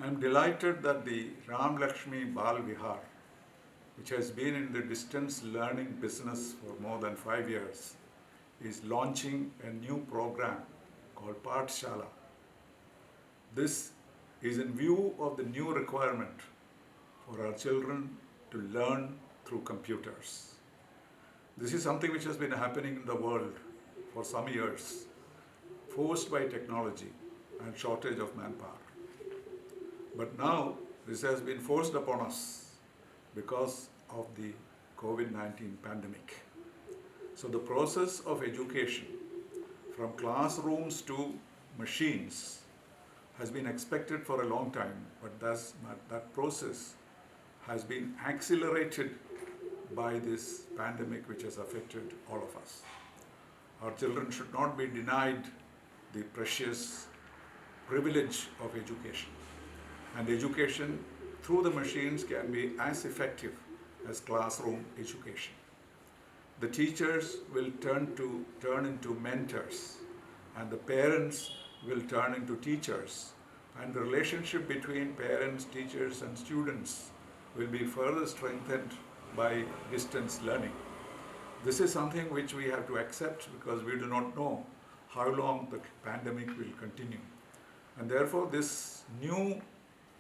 I am delighted that the Ram Lakshmi Bal Vihar, which has been in the distance learning business for more than 5 years, is launching a new program called Paadtashaala. This is in view of the new requirement for our children to learn through computers. This is something which has been happening in the world for some years, forced by technology and shortage of manpower. But now this has been forced upon us because of the COVID-19 pandemic. So the process of education from classrooms to machines has been expected for a long time, but that process has been accelerated by this pandemic which has affected all of us. Our children should not be denied the precious privilege of education. And education through the machines can be as effective as classroom education. The teachers will turn into mentors, and the parents will turn into teachers, and the relationship between parents, teachers and students will be further strengthened by distance learning. This is something which we have to accept because we do not know how long the pandemic will continue. And therefore this new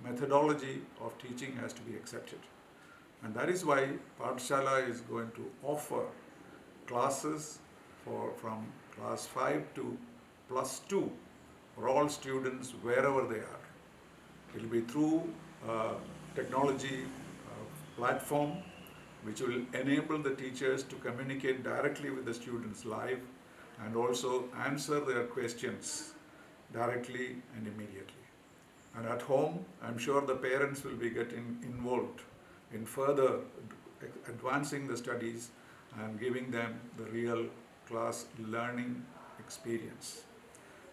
methodology of teaching has to be accepted. And that is why Paadtashaala is going to offer classes from class 5 to +2 for all students wherever they are. It will be through technology platform which will enable the teachers to communicate directly with the students live and also answer their questions directly and immediately. And at home, I'm sure the parents will be getting involved in further advancing the studies and giving them the real class learning experience.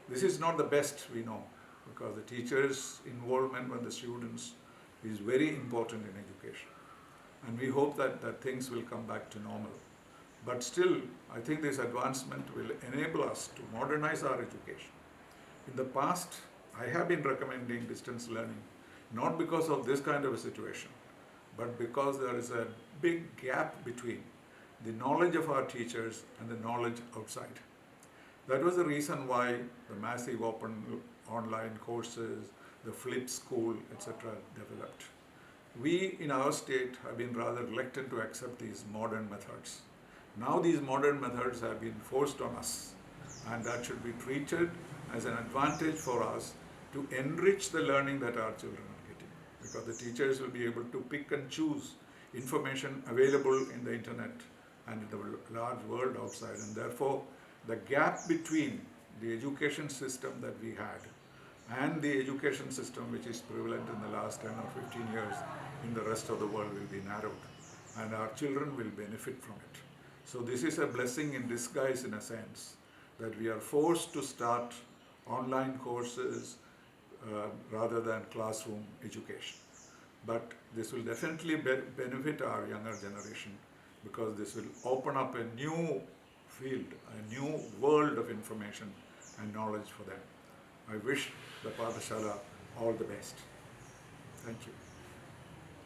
This is not the best, we know, because the teachers' involvement with the students is very important in education. And we hope that things will come back to normal. But still, I think this advancement will enable us to modernize our education. In the past, I have been recommending distance learning, not because of this kind of a situation, but because there is a big gap between the knowledge of our teachers and the knowledge outside. That was the reason why the massive open online courses, the flip school, etc. developed. We in our state have been rather reluctant to accept these modern methods. Now these modern methods have been forced on us, and that should be treated as an advantage for us to enrich the learning that our children are getting, because the teachers will be able to pick and choose information available in the internet and in the large world outside, and therefore the gap between the education system that we had and the education system which is prevalent in the last 10 or 15 years in the rest of the world will be narrowed, and our children will benefit from it. So this is a blessing in disguise, in a sense, that we are forced to start online courses rather than classroom education. But this will definitely benefit our younger generation, because this will open up a new field, a new world of information and knowledge for them. I wish the Paadtashaala all the best. Thank you.